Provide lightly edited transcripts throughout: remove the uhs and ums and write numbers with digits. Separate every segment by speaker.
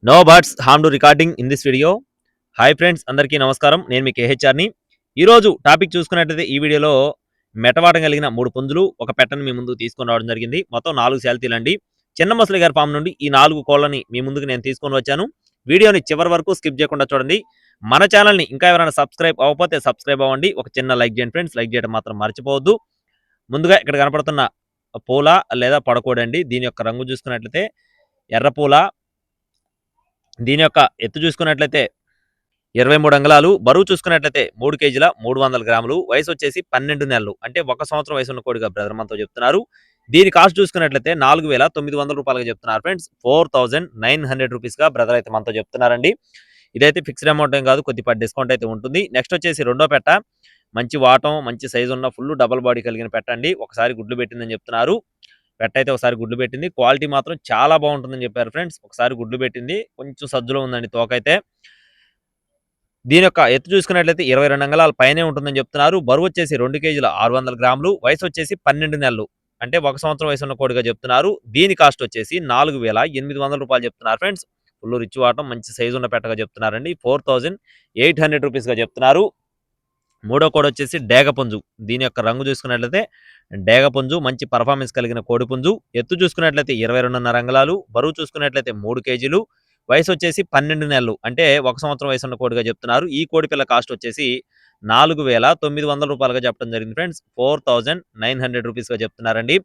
Speaker 1: No birds harm to recording in this video. Hi friends, అందరికీ నమస్కారం. నేను మీ కేహెచ్ఆర్ని. ఈరోజు టాపిక్ చూసుకున్నట్లయితే ఈ వీడియోలో మెటవాటం కలిగిన 3 పుంజులు, ఒక పెట్టని మీ ముందుకు తీసుకొని రావడం జరిగింది. మొత్తం 4 శాల్తీలండి. చిన్న ముసలి గారి ఫామ్ నుండి ఈ 4 కోళ్ళని మీ ముందుకు నేను తీసుకొని వచ్చాను. వీడియోని చివరి వరకు స్కిప్ చేయకుండా చూడండి. మన ఛానల్ని ఇంకా ఎవరైనా సబ్స్క్రైబ్ అవ్వకపోతే సబ్స్క్రైబ్ అవ్వండి. ఒక చిన్న లైక్ చేయండి ఫ్రెండ్స్. లైక్ చేయడం మాత్రం మర్చిపోవద్దు. ముందుగా ఇక్కడ కనపడుతున్న పూల లేదా పడకోడండి. దీని యొక్క రంగు చూసుకున్నట్లయితే ఎర్ర పూల. దీని యొక్క ఎత్తు చూసుకున్నట్లయితే 23 అంగుళాలు, బరువు చూసుకున్నట్లయితే 3 కేజీల 300 గ్రాములు, వయసు వచ్చేసి 12 నెలలు, అంటే 1 సంవత్సరం వయసు ఉన్న కోడిగా బ్రదర్ మనతో చెప్తున్నారు. దీని కాస్ట్ చూసుకున్నట్లయితే 4,900 రూపాయలుగా చెప్తున్నారు ఫ్రెండ్స్. 4,900 రూపీస్గా బ్రదర్ అయితే మనతో చెప్తున్నారండి. ఇదైతే ఫిక్స్డ్ అమౌంట్ ఏం కాదు, కొద్దిపాటి డిస్కౌంట్ అయితే ఉంటుంది. నెక్స్ట్ వచ్చేసి రెండో పెట్ట, మంచి వాటం, మంచి సైజు ఉన్న ఫుల్ డబల్ బాడీ కలిగిన పెట్టండి. ఒకసారి గుడ్లు పెట్టిందని చెప్తున్నారు. పెట్ట అయితే ఒకసారి గుడ్లు పెట్టింది. క్వాలిటీ మాత్రం చాలా బాగుంటుందని చెప్పారు ఫ్రెండ్స్. ఒకసారి గుడ్లు పెట్టింది, కొంచెం సజ్జులో ఉందండి తోకైతే. దీని యొక్క ఎత్తు చూసుకున్నట్లయితే 22 అంగుళాల పైనే ఉంటుందని చెప్తున్నారు. బరువు వచ్చేసి 2 కేజీల 600 గ్రాములు, వయసు వచ్చేసి 12 నెలలు, అంటే 1 సంవత్సరం వయసు ఉన్న కోడిగా చెప్తున్నారు. దీని కాస్ట్ వచ్చేసి 4,800 రూపాయలు చెప్తున్నారు ఫ్రెండ్స్. ఫుల్ రిచ్ వాటం, మంచి సైజు ఉన్న పెట్టగా చెప్తున్నారండి. 4,800 రూపీస్గా చెప్తున్నారు. మూడో కోడి వచ్చేసి డేగపుంజు. దీని యొక్క రంగు చూసుకున్నట్లయితే డేగపుంజు, మంచి పర్ఫార్మెన్స్ కలిగిన కోడిపుంజు. ఎత్తు చూసుకున్నట్లయితే 22.5 అంగుళాలు, బరువు చూసుకున్నట్లయితే 3 కేజీలు, వయసు వచ్చేసి 12 నెలలు, అంటే 1 సంవత్సరం వయసు ఉన్న కోడిగా చెప్తున్నారు. ఈ కోడి పిల్ల కాస్ట్ వచ్చేసి 4,900 రూపాయలుగా చెప్పడం జరిగింది ఫ్రెండ్స్. 4,900 రూపీస్గా చెప్తున్నారండి.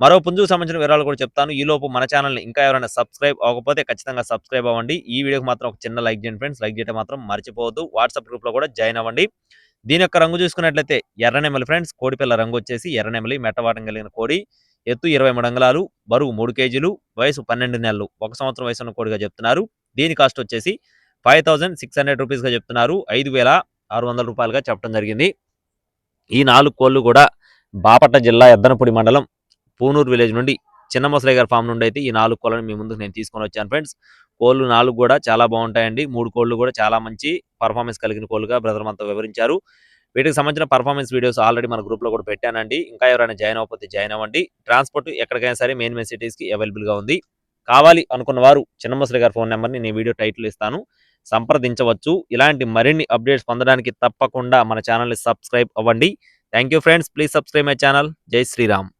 Speaker 1: మరో పుంజుకు సంబంధించిన వివరాలు కూడా చెప్తాను. ఈ లోపు మన ఛానల్ని ఇంకా ఎవరైనా సబ్స్క్రైబ్ అవ్వకపోతే ఖచ్చితంగా సబ్స్క్రైబ్ అవ్వండి. ఈ వీడియోకి మాత్రం ఒక చిన్న లైక్ చేయండి ఫ్రెండ్స్. లైక్ చేయడం మాత్రం మర్చిపోవద్దు. వాట్సాప్ గ్రూప్లో కూడా జాయిన్ అవ్వండి. దీని యొక్క రంగు చూసుకున్నట్లయితే ఎర్రనెమలి ఫ్రెండ్స్. కోడిపిల్ల రంగు వచ్చేసి ఎర్రనెమలి, మెట్టవాటం కలిగిన కోడి. ఎత్తు 23 అంగుళాలు, బరువు 3 కేజీలు, వయసు 12 నెలలు, 1 సంవత్సరం వయసు ఉన్న కోడిగా చెప్తున్నారు. దీని కాస్ట్ వచ్చేసి 5,600 రూపీస్గా చెప్తున్నారు. 5,600 రూపాయలుగా చెప్పడం జరిగింది. ఈ 4 కోళ్ళు కూడా బాపట్ల జిల్లా ఎద్దనపూడి మండలం పూనూరు విలేజ్ నుండి చిన్న ముసలి గారి ఫామ్ నుండి అయితే ఈ 4 కోళ్ళని మీ ముందుకు నేను తీసుకొని వచ్చాను ఫ్రెండ్స్. కోళ్ళు 4 కూడా చాలా బాగుంటాయండి. 3 కోళ్ళు కూడా చాలా మంచి పర్ఫార్మెన్స్ కలిగిన కోళ్ళుగా బ్రదర్ మనతో వివరించారు. వీటికి సంబంధించిన పర్ఫార్మెన్స్ వీడియోస్ ఆల్రెడీ మన గ్రూప్లో కూడా పెట్టానండి. ఇంకా ఎవరైనా జాయిన్ అవ్వకపోతే జాయిన్ అవ్వండి. ట్రాన్స్పోర్ట్ ఎక్కడికైనా సరే మెయిన్ సిటీస్కి అవైలబుల్గా ఉంది. కావాలి అనుకున్న వారు చిన్న ముసలి గారి ఫోన్ నెంబర్ని నేను వీడియో టైటిల్ ఇస్తాను, సంప్రదించవచ్చు. ఇలాంటి మరిన్ని అప్డేట్స్ పొందడానికి తప్పకుండా మన ఛానల్ని సబ్స్క్రైబ్ అవ్వండి. Thank you friends. Please subscribe my channel. జై శ్రీరామ్.